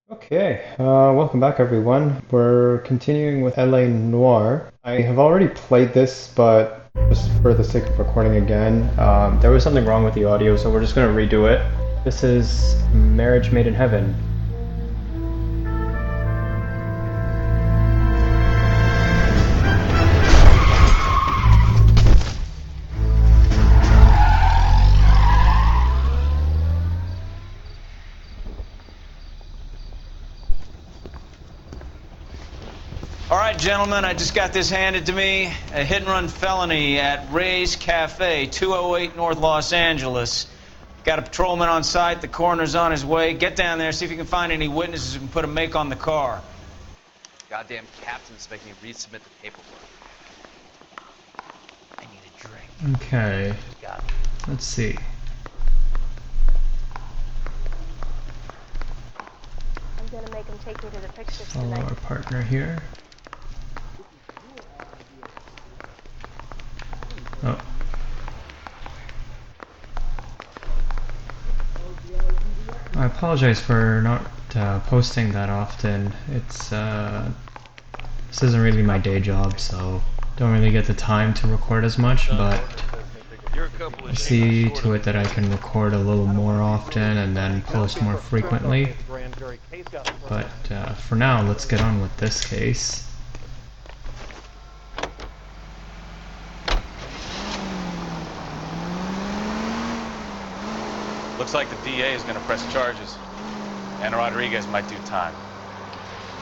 Okay, welcome back everyone. We're continuing with LA Noire. I have already played this, but just for the sake of recording again, there was something wrong with the audio, so we're just going to redo it. This is Marriage Made in Heaven. All right, gentlemen, I just got this handed to me. A hit-and-run felony at Ray's Cafe, 208 North Los Angeles. Got a patrolman on site. The coroner's on his way. Get down there, see if you can find any witnesses who can put a make on the car. Goddamn captain's making me resubmit the paperwork. I need a drink. Okay, Got it. let's see. I'm gonna make him take me to the pictures Follow tonight. our partner here. Oh. I apologize for not posting that often. This isn't really my day job, so don't really get the time to record as much, but I see to it that I can record a little more often and then post more frequently. But for now, let's get on with this case. Looks like the DA is going to press charges. And Rodriguez might do time.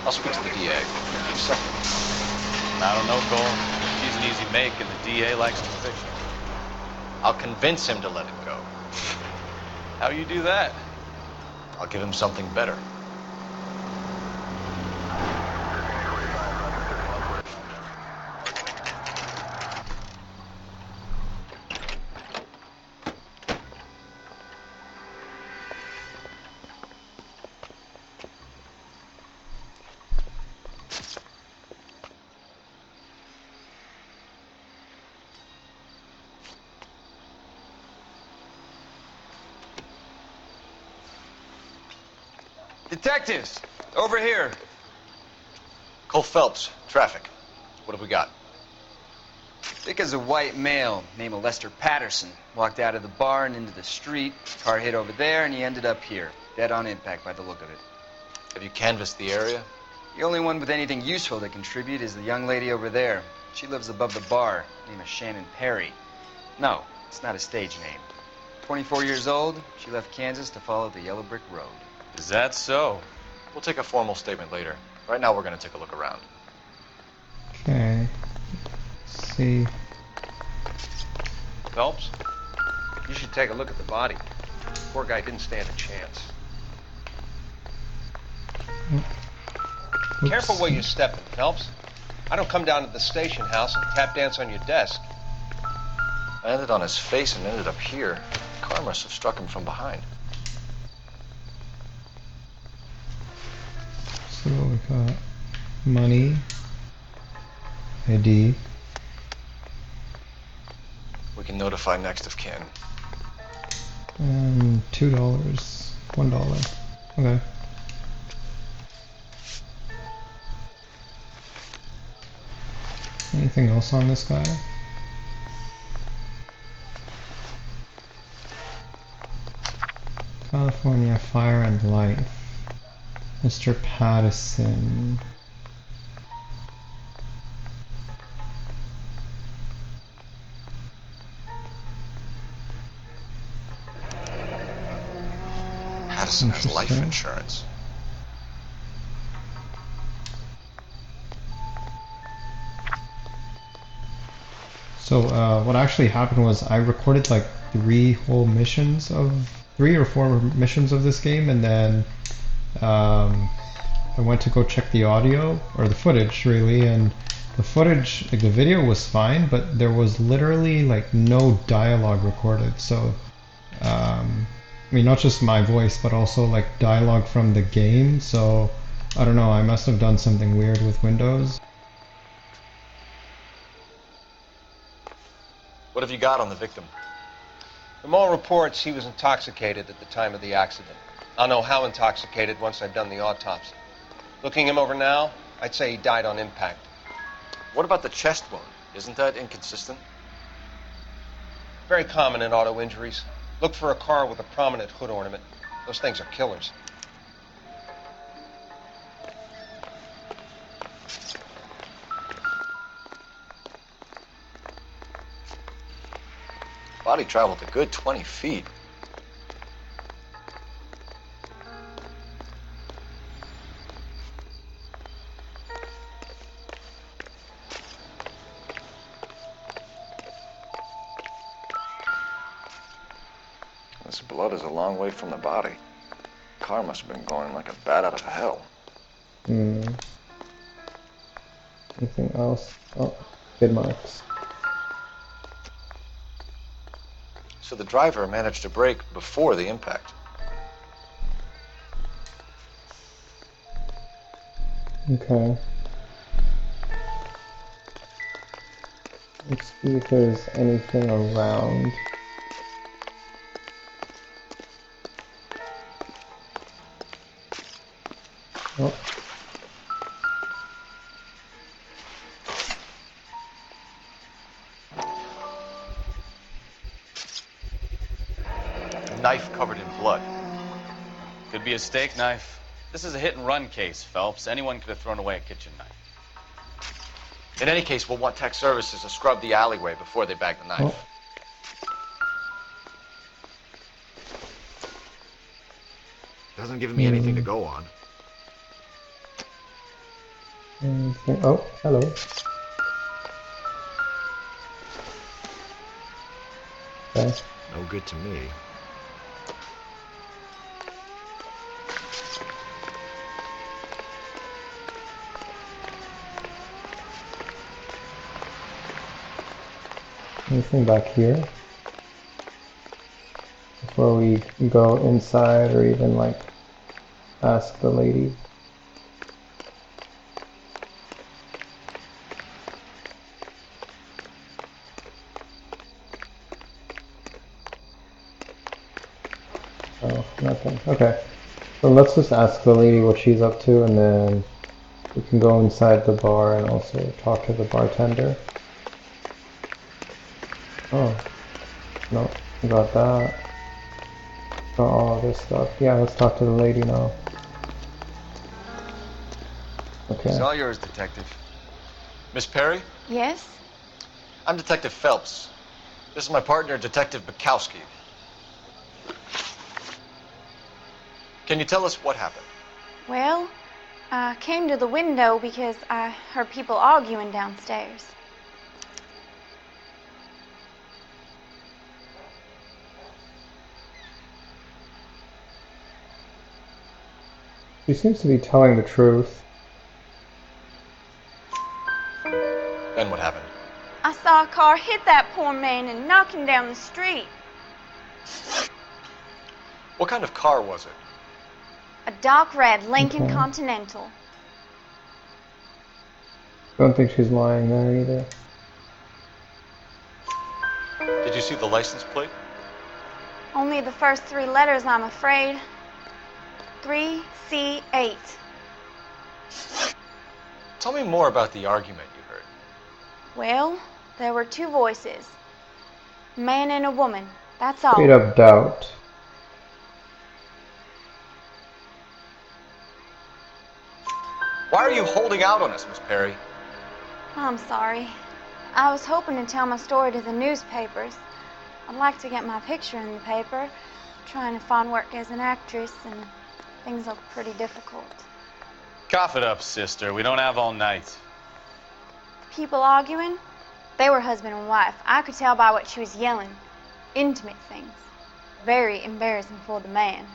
I'll speak to the DA. I don't know, Cole. She's an easy make, and the DA likes conviction. I'll convince him to let it go. How you do that? I'll give him something better. Detectives, over here. Cole Phelps, traffic. What have we got? Vic is a white male named Lester Patterson. Walked out of the bar and into the street. Car hit over there, and he ended up here. Dead on impact by the look of it. Have you canvassed the area? The only one with anything useful to contribute is the young lady over there. She lives above the bar. Name is Shannon Perry. No, it's not a stage name. 24 years old, she left Kansas to follow the yellow brick road. Is that so? We'll take a formal statement later. Right now, we're going to take a look around. Okay. Let's see. Phelps, you should take a look at the body. Poor guy didn't stand a chance. Oops. Careful where you're stepping, Phelps. I don't come down to the station house and tap dance on your desk. I landed on his face and ended up here. The car must have struck him from behind. So we got money, ID. We can notify next of kin. And $2, $1. Okay. Anything else on this guy? California Fire and Life. Mr. Patterson. Patterson has life Interesting. insurance. So what actually happened was I recorded like three or four missions of this game, and then I went to go check the audio or the footage really, and the footage, like the video was fine, but there was literally like no dialogue recorded. So I mean, not just my voice, but also like dialogue from the game. So I don't know, I must have done something weird with Windows. What have you got on the victim? From all reports, he was intoxicated at the time of the accident. I'll know how intoxicated once I've done the autopsy. Looking him over now, I'd say he died on impact. What about the chest wound? Isn't that inconsistent? Very common in auto injuries. Look for a car with a prominent hood ornament. Those things are killers. Body traveled a good 20 feet. This blood is a long way from the body. The car must have been going like a bat out of hell. Hmm. Anything else? Oh, skid marks. So the driver managed to brake before the impact. Okay. Let's see if there's anything around. Oh. A knife covered in blood. Could be a steak knife. This is a hit-and-run case, Phelps. Anyone could have thrown away a kitchen knife. In any case, we'll want tech services to scrub the alleyway before they bag the knife. Oh. Doesn't give me anything to go on. Anything? Oh, hello. Okay. No good to me. Anything back here? Before we go inside or even like ask the lady. Oh, nothing. Okay. So let's just ask the lady what she's up to, and then we can go inside the bar and also talk to the bartender. Oh, no, we got that. Got all this stuff. Yeah, let's talk to the lady now. It's Okay. all yours, Detective. Miss Perry? Yes? I'm Detective Phelps. This is my partner, Detective Bukowski. Can you tell us what happened? Well, I came to the window because I heard people arguing downstairs. She seems to be telling the truth. Then what happened? I saw a car hit that poor man and knock him down the street. What kind of car was it? A dark red Lincoln Okay. Continental. Don't think she's lying there either. Did you see the license plate? Only the first three letters, I'm afraid. 3C8. Tell me more about the argument you heard. Well, there were two voices. A man and a woman. That's all. Straight up doubt. Why are you holding out on us, Miss Perry? I'm sorry. I was hoping to tell my story to the newspapers. I'd like to get my picture in the paper. Trying to find work as an actress, and things look pretty difficult. Cough it up, sister. We don't have all night. People arguing? They were husband and wife. I could tell by what she was yelling. Intimate things. Very embarrassing for the man.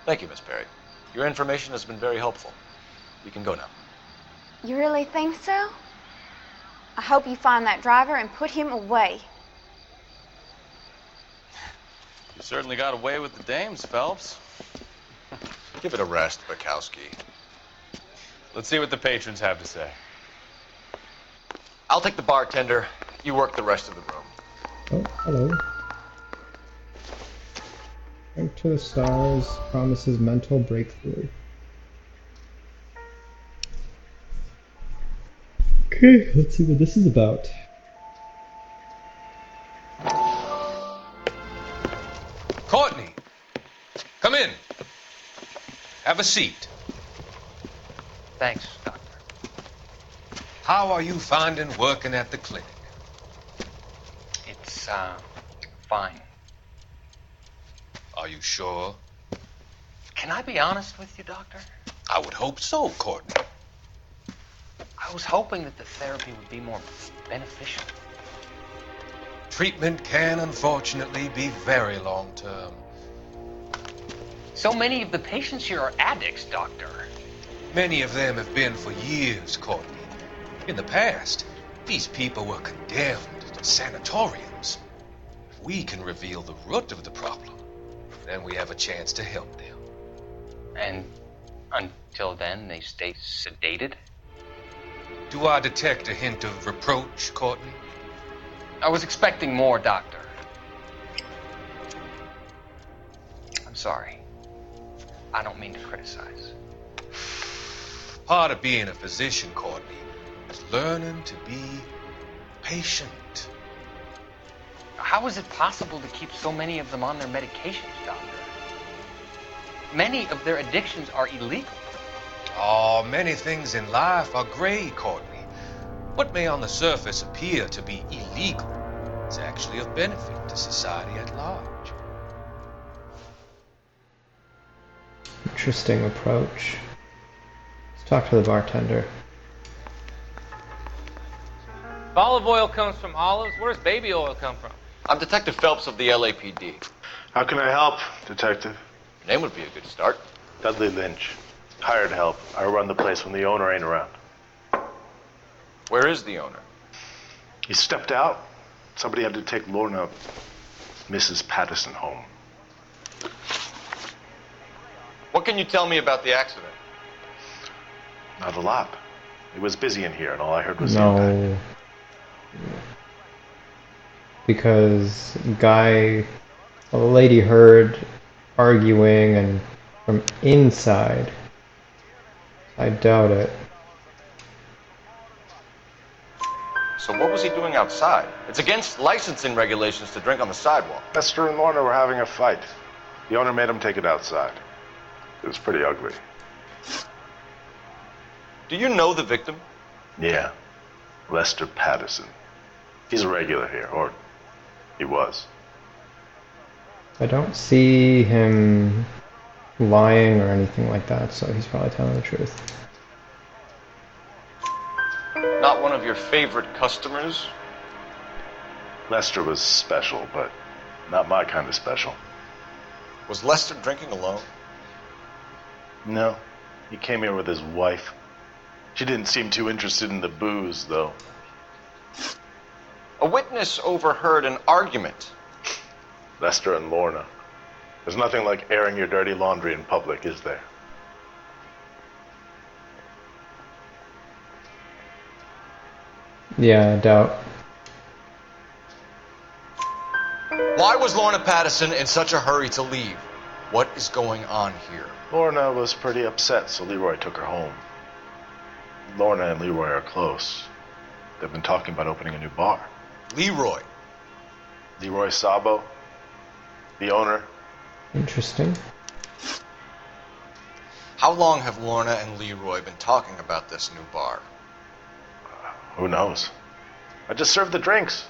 Thank you, Miss Perry. Your information has been very helpful. You can go now. You really think so? I hope you find that driver and put him away. You certainly got away with the dames, Phelps. Give it a rest, Bukowski. Let's see what the patrons have to say. I'll take the bartender. You work the rest of the room. Oh, hello. Jump to the stars promises mental breakthrough. Okay, let's see what this is about. Courtney, come in. Have a seat. Thanks, Doctor. How are you finding working at the clinic? It's, fine. Are you sure? Can I be honest with you, Doctor? I would hope so, Courtney. I was hoping that the therapy would be more beneficial. Treatment can, unfortunately, be very long-term. So many of the patients here are addicts, Doctor. Many of them have been for years, Courtney. In the past, these people were condemned to sanatoriums. If we can reveal the root of the problem, then we have a chance to help them. And until then, they stay sedated? Do I detect a hint of reproach, Courtney? I was expecting more, Doctor. I'm sorry. I don't mean to criticize. Part of being a physician, Courtney, is learning to be patient. How is it possible to keep so many of them on their medications, Doctor? Many of their addictions are illegal. Oh, many things in life are gray, Courtney. What may on the surface appear to be illegal is actually of benefit to society at large. Interesting approach. Let's talk to the bartender. If olive oil comes from olives, where does baby oil come from? I'm Detective Phelps of the LAPD. How can I help, Detective? Your name would be a good start. Dudley Lynch. Hired help. I run the place when the owner ain't around. Where is the owner? He stepped out. Somebody had to take Lorna, Mrs. Patterson, home. What can you tell me about the accident? Not a lot. It was busy in here, and all I heard was the No. impact. Because a lady heard arguing and from inside. I doubt it. So what was he doing outside? It's against licensing regulations to drink on the sidewalk. Lester and Lorna were having a fight. The owner made him take it outside. It was pretty ugly. Do you know the victim? Yeah. Lester Patterson. He's a regular here, or he was. I don't see him lying or anything like that, so he's probably telling the truth. Not one of your favorite customers? Lester was special, but not my kind of special. Was Lester drinking alone? No. He came here with his wife. She didn't seem too interested in the booze, though. A witness overheard an argument. Lester and Lorna. There's nothing like airing your dirty laundry in public, is there? Yeah, I doubt. Why was Lorna Patterson in such a hurry to leave? What is going on here? Lorna was pretty upset, so Leroy took her home. Lorna and Leroy are close. They've been talking about opening a new bar. Leroy. Leroy Sabo, the owner. Interesting. How long have Lorna and Leroy been talking about this new bar? Who knows? I just served the drinks.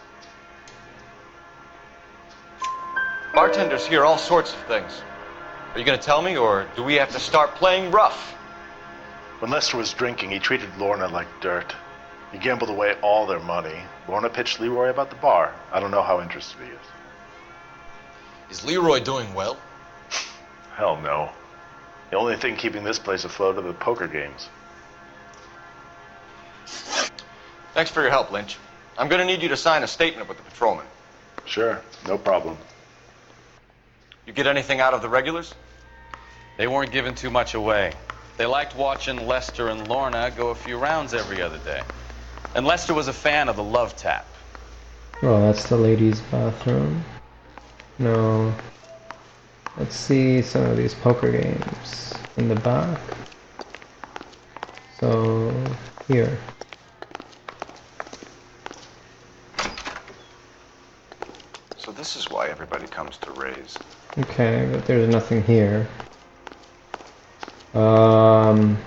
Bartenders hear all sorts of things. Are you going to tell me, or do we have to start playing rough? When Lester was drinking, he treated Lorna like dirt. He gambled away all their money. Lorna pitched Leroy about the bar. I don't know how interested he is. Is Leroy doing well? Hell no. The only thing keeping this place afloat are the poker games. Thanks for your help, Lynch. I'm going to need you to sign a statement with the patrolman. Sure, no problem. You get anything out of the regulars? They weren't giving too much away. They liked watching Lester and Lorna go a few rounds every other day. And Lester was a fan of the love tap. Oh, that's the ladies' bathroom. No. Let's see some of these poker games in the back. So, here. So this is why everybody comes to Ray's. Okay, but there's nothing here.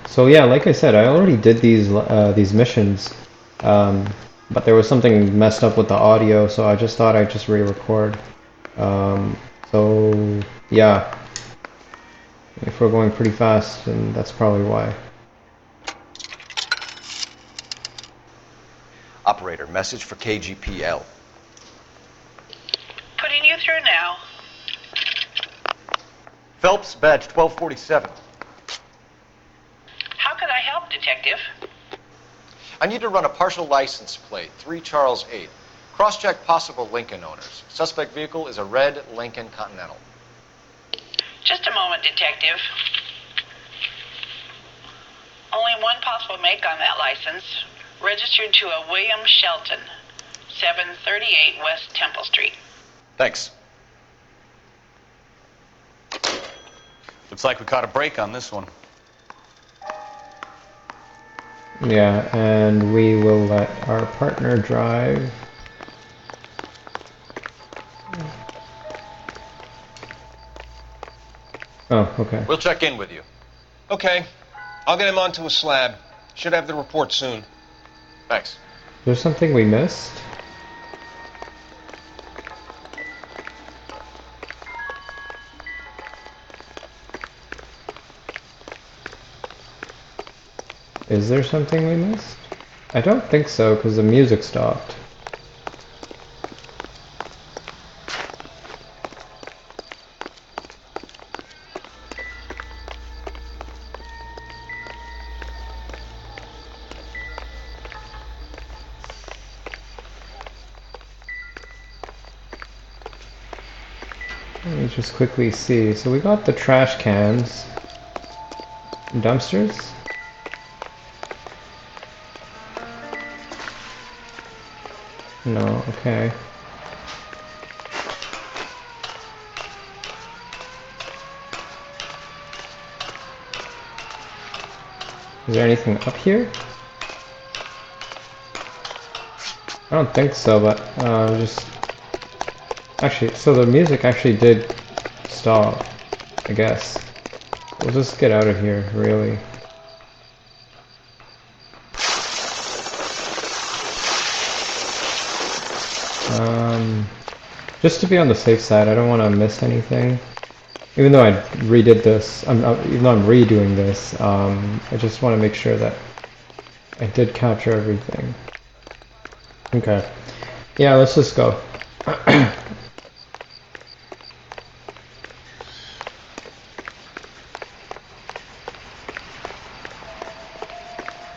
So yeah, like I said, I already did these missions, but there was something messed up with the audio, so I just thought I'd just re-record. So yeah, if we're going pretty fast, then that's probably why. Operator, message for KGPL. Putting you through now. Phelps, badge 1247. How can I help, Detective? I need to run a partial license plate, 3 Charles 8. Cross-check possible Lincoln owners. Suspect vehicle is a red Lincoln Continental. Just a moment, Detective. Only one possible make on that license. Registered to a William Shelton, 738 West Temple Street. Thanks. Looks like we caught a break on this one. Yeah, and we will let our partner drive. Oh, okay. We'll check in with you. Okay. I'll get him onto a slab. Should have the report soon. Thanks. There's something we missed? Is there something we missed? I don't think so, because the music stopped. Let me just quickly see. So we got the trash cans. Dumpsters? No, okay. Is there anything up here? I don't think so, but just... Actually, so the music actually did stop, I guess. We'll just get out of here, really. Just to be on the safe side, I don't want to miss anything. Even though I redid this, even though I'm redoing this, I just want to make sure that I did capture everything. Okay. Yeah, let's just go. I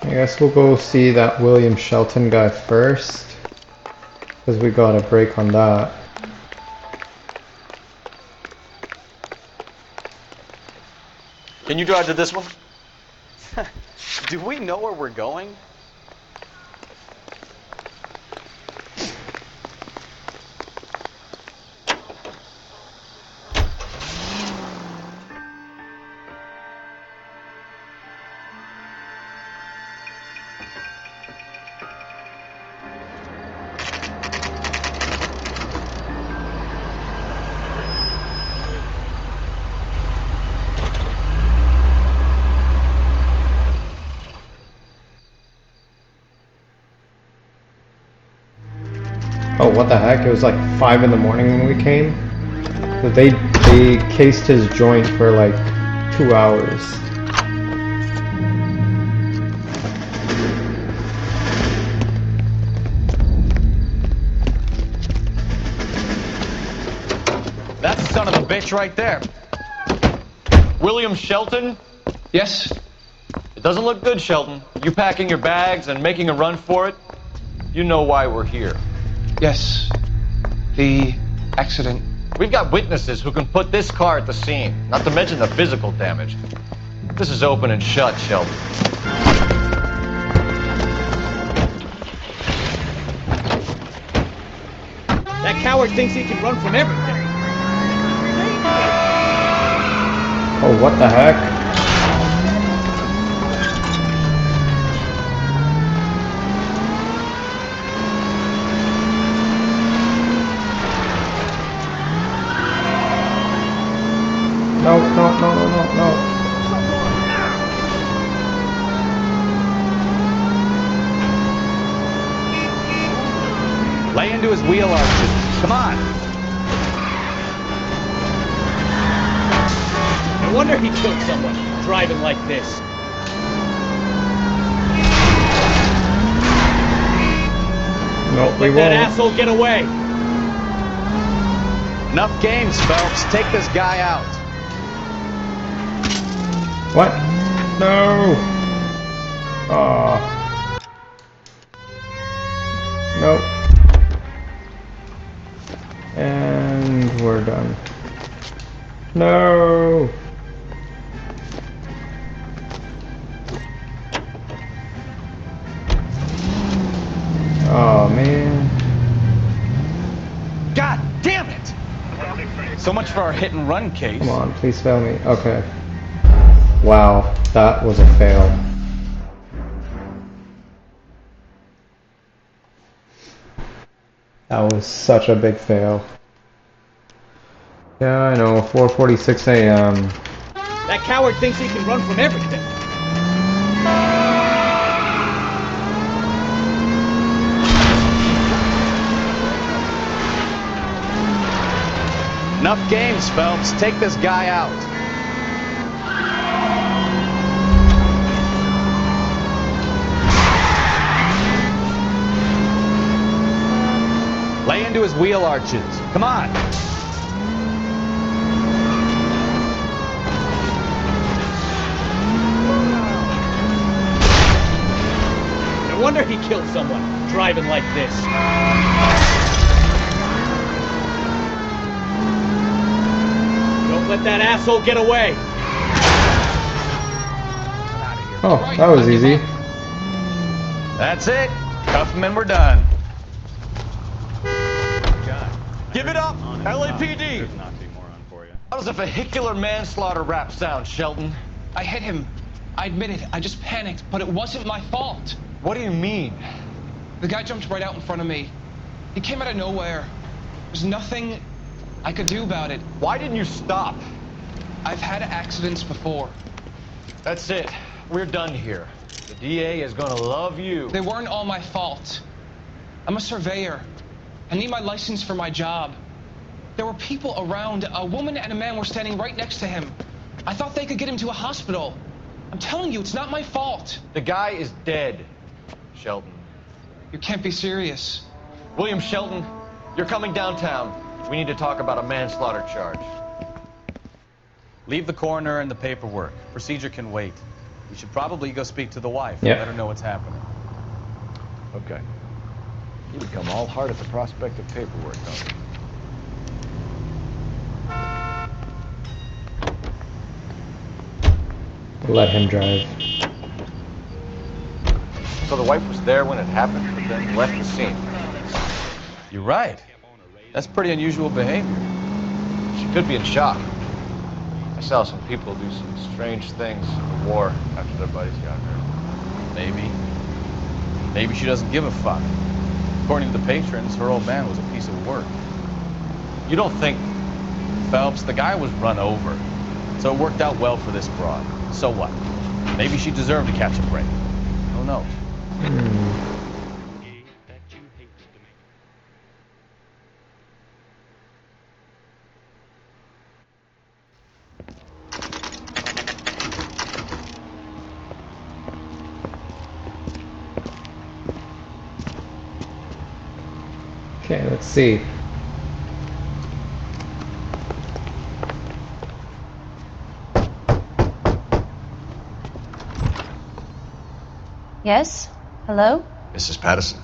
guess we'll go see that William Shelton guy first, because we got a break on that. Can you drive to this one? Do we know where we're going? Oh, what the heck? It was like 5 in the morning when we came. So they cased his joint for like 2 hours. That's the son of a bitch right there. William Shelton? Yes? It doesn't look good, Shelton. You packing your bags and making a run for it? You know why we're here. Yes. The accident. We've got witnesses who can put this car at the scene, not to mention the physical damage. This is open and shut, Shelton. That coward thinks he can run from everything. Oh, what the heck? No, no, no, no, no, no. Lay into his wheel arches. Come on. No wonder he killed someone driving like this. Nope, we Let that won't. asshole get away. Enough games, Phelps. Take this guy out. What? No! Aw. Nope. And we're done. No! Oh man. God damn it! So much for our hit and run case. Come on, please fail me. Okay. Wow, that was a fail. That was such a big fail. Yeah, I know, 4:46 a.m. That coward thinks he can run from everything. Enough games, Phelps. Take this guy out. Lay into his wheel arches. Come on. No wonder he killed someone driving like this. Don't let that asshole get away. Oh, that was easy. That's it. Cuff him and we're done. Give it up, LAPD. How does a vehicular manslaughter rap sound, Shelton? I hit him. I admit it. I just panicked, but it wasn't my fault. What do you mean? The guy jumped right out in front of me. He came out of nowhere. There's nothing I could do about it. Why didn't you stop? I've had accidents before. That's it. We're done here. The DA is gonna love you. They weren't all my fault. I'm a surveyor. I need my license for my job. There were people around. A woman and a man were standing right next to him. I thought they could get him to a hospital. I'm telling you, it's not my fault. The guy is dead, Shelton. You can't be serious. William Shelton, you're coming downtown. We need to talk about a manslaughter charge. Leave the coroner and the paperwork. Procedure can wait. You should probably go speak to the wife Yeah. and let her know what's happening. Okay. You become all heart at the prospect of paperwork, don't you? Let him drive. So the wife was there when it happened, but then left the scene. You're right. That's pretty unusual behavior. She could be in shock. I saw some people do some strange things in the war after their buddies got hurt. Maybe. Maybe she doesn't give a fuck. According to the patrons, her old man was a piece of work. You don't think... Phelps, the guy was run over. So it worked out well for this broad. So what? Maybe she deserved to catch a break. Who knows? Okay, let's see. Yes? Hello? Mrs. Patterson.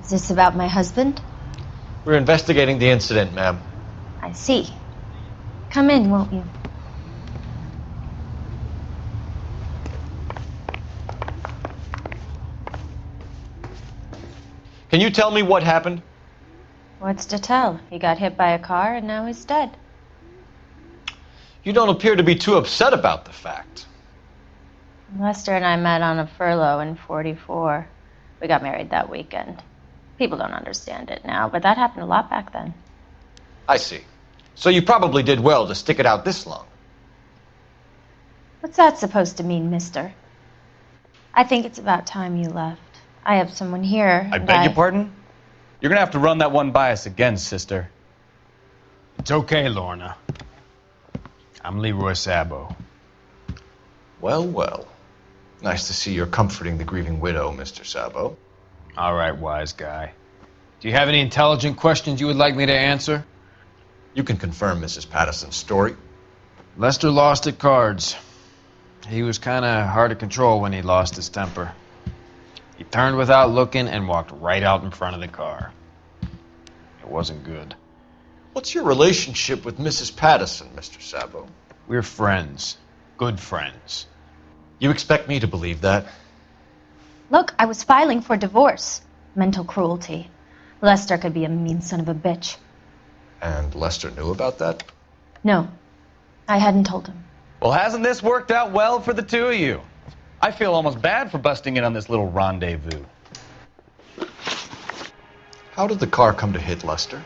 Is this about my husband? We're investigating the incident, ma'am. I see. Come in, won't you? Can you tell me what happened? What's to tell? He got hit by a car and now he's dead. You don't appear to be too upset about the fact. Lester and I met on a furlough in '44. We got married that weekend. People don't understand it now, but that happened a lot back then. I see. So you probably did well to stick it out this long. What's that supposed to mean, mister? I think it's about time you left. I have someone here. I beg your pardon? You're gonna have to run that one by us again, sister. It's okay, Lorna. I'm Leroy Sabo. Well, well. Nice to see you're comforting the grieving widow, Mr. Sabo. All right, wise guy. Do you have any intelligent questions you would like me to answer? You can confirm Mrs. Patterson's story. Lester lost at cards. He was kind of hard to control when he lost his temper. He turned without looking and walked right out in front of the car. It wasn't good. What's your relationship with Mrs. Patterson, Mr. Sabo? We're friends. Good friends. You expect me to believe that? Look, I was filing for divorce. Mental cruelty. Lester could be a mean son of a bitch. And Lester knew about that? No, I hadn't told him. Well, hasn't this worked out well for the two of you? I feel almost bad for busting in on this little rendezvous. How did the car come to hit Lester?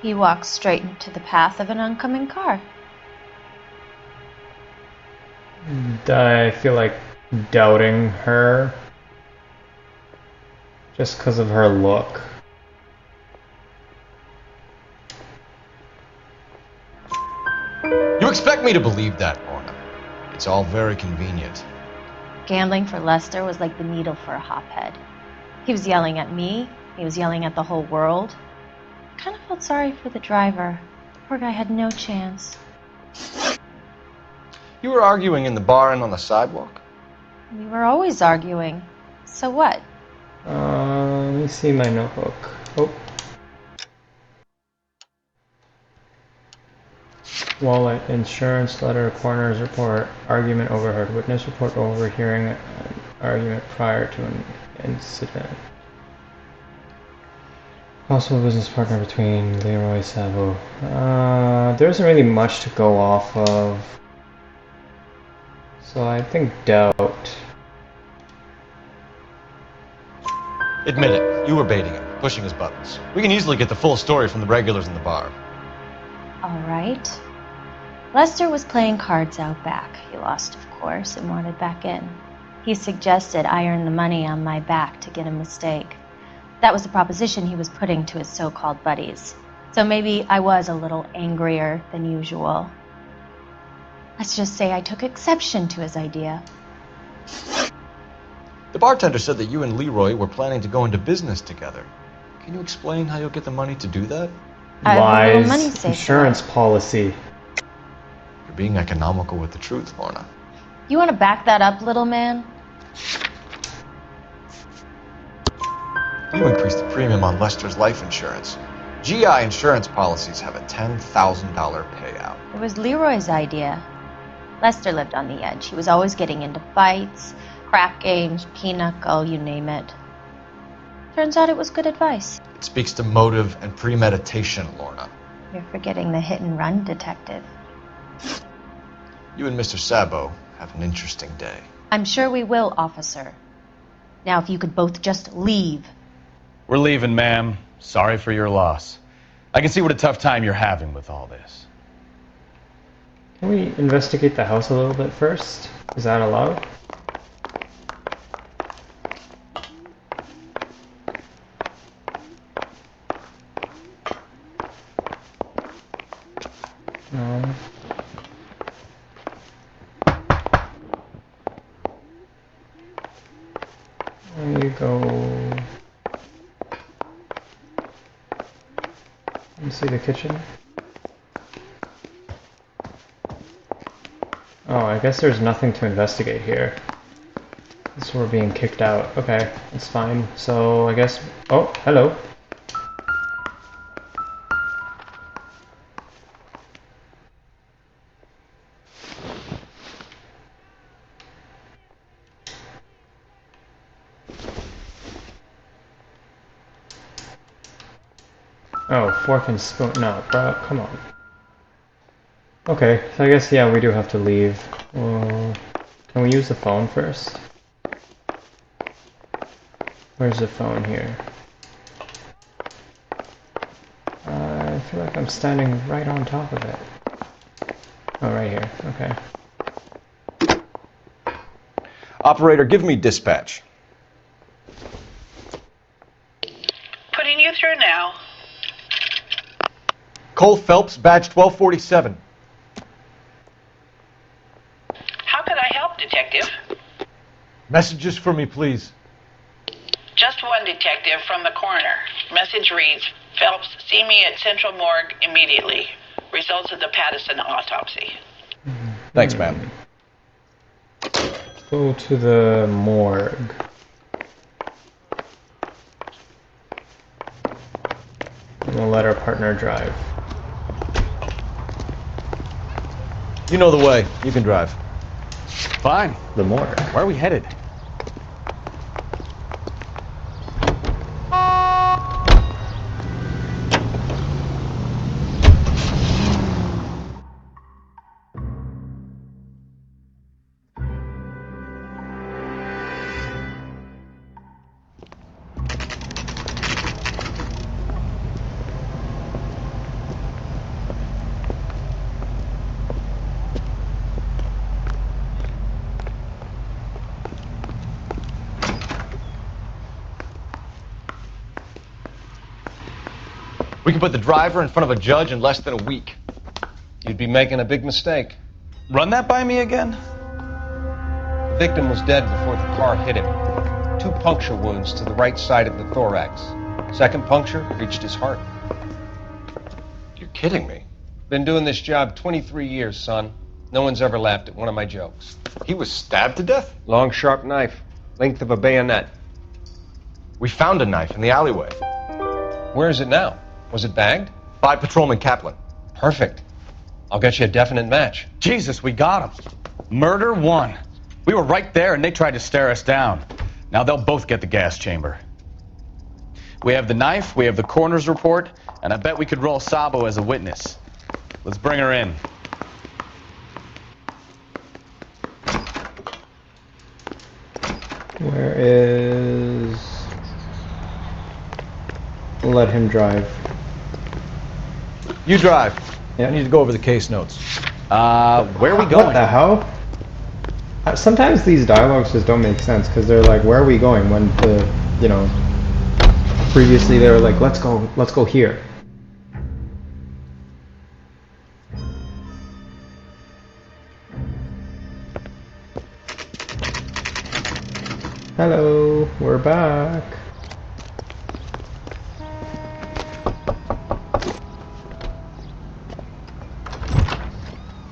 He walked straight into the path of an oncoming car. I feel like doubting her just because of her look. You expect me to believe that, Lorna? It's all very convenient. Gambling for Lester was like the needle for a hophead. He was yelling at me. He was yelling at the whole world. I kind of felt sorry for the driver. The poor guy had no chance. You were arguing in the bar and on the sidewalk? We were always arguing. So what? Let me see my notebook. Oh. Wallet, insurance letter, coroner's report, argument overheard, witness report overhearing an argument prior to an incident. Possible business partner between Leroy Sabo. There isn't really much to go off of. So I think doubt. Admit it, you were baiting him, pushing his buttons. We can easily get the full story from the regulars in the bar. All right. Lester was playing cards out back. He lost, of course, and wanted back in. He suggested I earn the money on my back to get a mistake. That was the proposition he was putting to his so-called buddies. So maybe I was a little angrier than usual. Let's just say I took exception to his idea. The bartender said that you and Leroy were planning to go into business together. Can you explain how you'll get the money to do that? I have a little money Lies, saved insurance policy. You're being economical with the truth, Lorna. You want to back that up, little man? You increased the premium on Lester's life insurance. GI insurance policies have a $10,000 payout. It was Leroy's idea. Lester lived on the edge. He was always getting into fights, crap games, pinochle, you name it. Turns out it was good advice. It speaks to motive and premeditation, Lorna. You're forgetting the hit-and-run detective. You and Mr. Sabo have an interesting day. I'm sure we will, officer. Now, if you could both just leave. We're leaving, ma'am. Sorry for your loss. I can see what a tough time you're having with all this. Can we investigate the house a little bit first? Is that allowed? No. There you go. Let me see the kitchen. Oh, I guess there's nothing to investigate here. So we're being kicked out. Okay, that's fine. So I guess... Oh, hello. Oh, fork and spoon. No, bro, come on. Okay, so I guess, yeah, we do have to leave. Can we use the phone first? Where's the phone here? I feel like I'm standing right on top of it. Oh, right here. Okay. Operator, give me dispatch. Putting you through now. Cole Phelps, badge 1247. How could I help, Detective? Messages for me, please. Just one detective from the coroner. Message reads, Phelps, see me at Central Morgue immediately. Results of the Patterson autopsy. Thanks, ma'am. Go to the morgue. And we'll let our partner drive. You know the way. You can drive. Fine. The morgue. Where are we headed? We can put the driver in front of a judge in less than a week. You'd be making a big mistake. Run that by me again? The victim was dead before the car hit him. 2 puncture wounds to the right side of the thorax. Second puncture reached his heart. You're kidding me. Been doing this job 23 years, son. No one's ever laughed at one of my jokes. He was stabbed to death? Long, sharp knife. Length of a bayonet. We found a knife in the alleyway. Where is it now? Was it bagged? By Patrolman Kaplan. Perfect. I'll get you a definite match. Jesus, we got him. Murder 1. We were right there and they tried to stare us down. Now they'll both get the gas chamber. We have the knife, we have the coroner's report, and I bet we could roll Sabo as a witness. Let's bring her in. Where is... We'll let him drive. You drive. Yeah. I need to go over the case notes. Where are we going? What the hell? Sometimes these dialogues just don't make sense because they're like, where are we going? When the, you know, previously they were like, let's go here. Hello, we're back.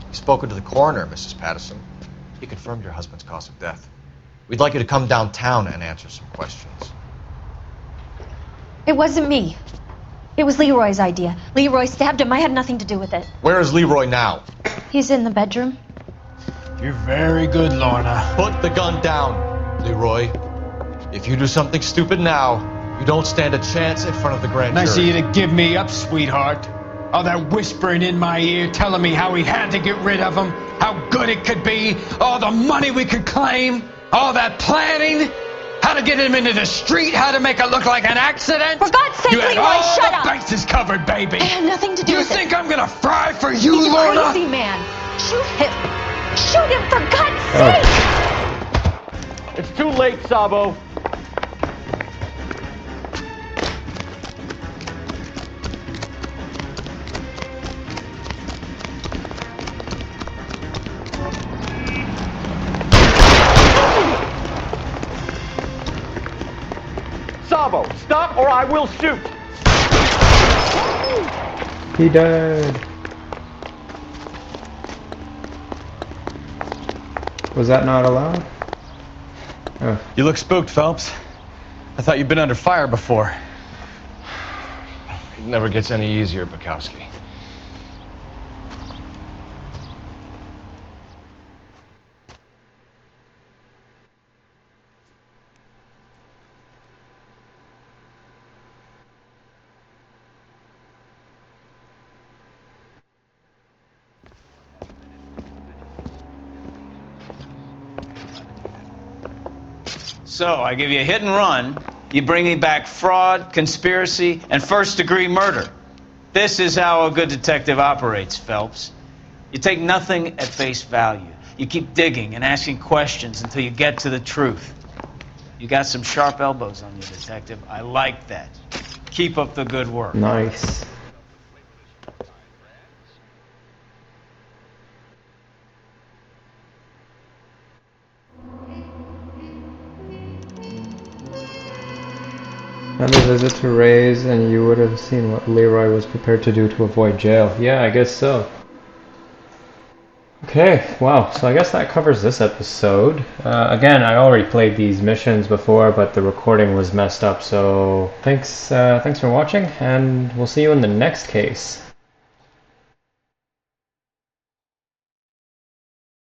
You've spoken to the coroner, Mrs. Patterson. He confirmed your husband's cause of death. We'd like you to come downtown and answer some questions. It wasn't me. It was Leroy's idea. Leroy stabbed him. I had nothing to do with it. Where is Leroy now? He's in the bedroom. You're very good, Lorna. Put the gun down, Leroy. If you do something stupid now, you don't stand a chance in front of the grand jury. Nice of you to give me up, sweetheart. All that whispering in my ear telling me how we had to get rid of him, how good it could be, all the money we could claim, all that planning, how to get him into the street, how to make it look like an accident. For God's sake, you had Leroy, all shut the up! bases covered, baby. I had nothing to do with it. You think I'm gonna fry for you, He's Lorna? a crazy man. Shoot him. Shoot him, for God's sake! It's too late, Sabo. Sabo, stop or I will shoot! He died. Was that not allowed? Oh. You look spooked, Phelps. I thought you'd been under fire before. It never gets any easier, Bukowski. So, I give you a hit and run, you bring me back fraud, conspiracy, and first-degree murder. This is how a good detective operates, Phelps. You take nothing at face value. You keep digging and asking questions until you get to the truth. You got some sharp elbows on you, detective. I like that. Keep up the good work. Nice. Another visit to Ray's, and you would have seen what Leroy was prepared to do to avoid jail. Yeah, I guess so. Okay, wow, so I guess that covers this episode. Again, I already played these missions before, but the recording was messed up, so thanks for watching, and we'll see you in the next case.